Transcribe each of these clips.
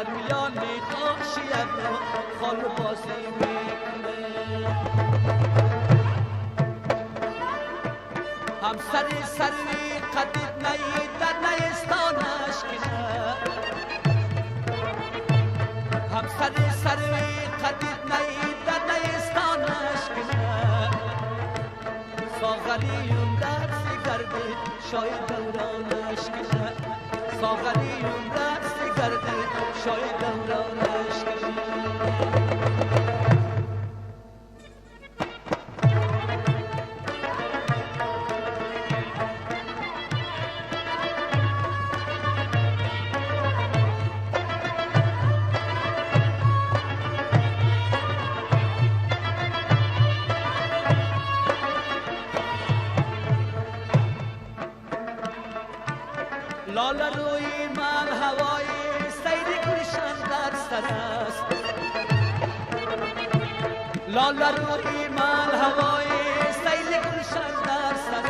در میان قاشی ابرو خال بازی میکنه. همسر سروی قدید نی در نیستانش کنه. همسر سروی قدید نی در نیستانش کنه. ساغریون در سیگرده شاید دورانش کنه. ساغریون در سیگرده شاید دورانش کنه. لاله روی من هوای سیر گلشن در سر است. لاله روی من هوای سیر گلشن در سر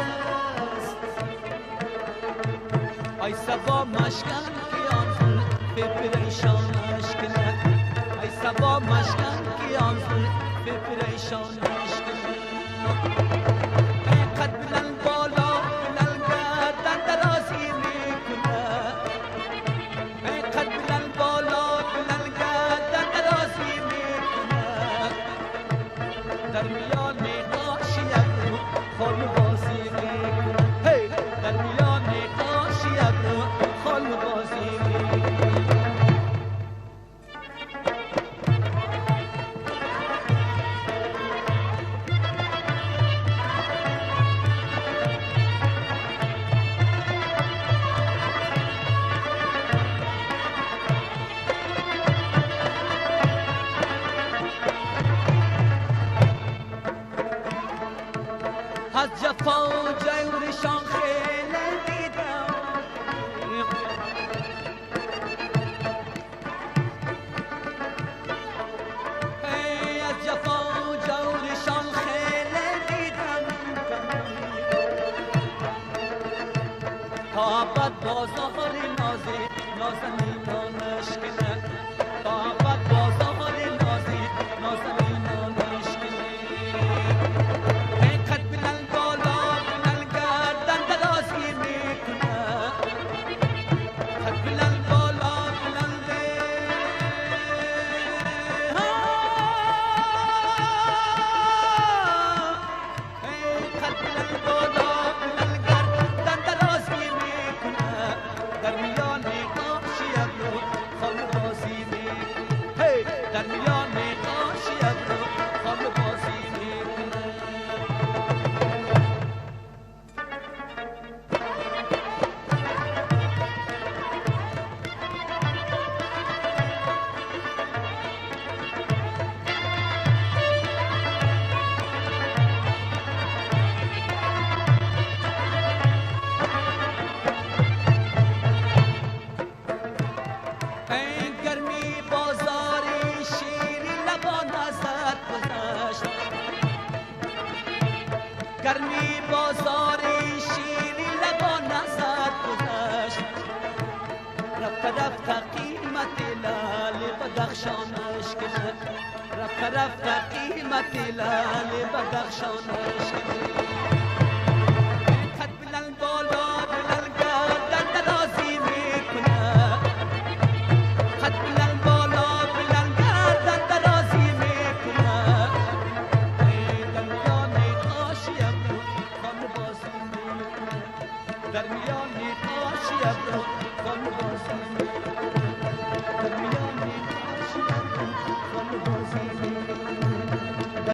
است. ای سبا مشکن که آن به پریشانش کنه. ای سبا مشکن که آن به پریشانش کنه. ای قد بلند بالا بلند گردن درازی در میان قاشی ابرو خال بازی میکنه. در میان قاشی ابرو خال بازی میکنه. از جفا و جورشان خیلی دیدم. از جفا و جورشان خیلی دیدم. تا ابد بازار نازی نازنینانش کنه. تا ابد بازار نازی نازنینانش کنه. در میان قاشی ابرو خال بازی میکنه. این گرمی بازاری شیری لبان ازت گذشت. گرمی بازاری شیری لبان ازت گذشت. رفت رفت قیمت لال بدخشانش کنه. رفت رفت قیمت لال بدخشانش کنه.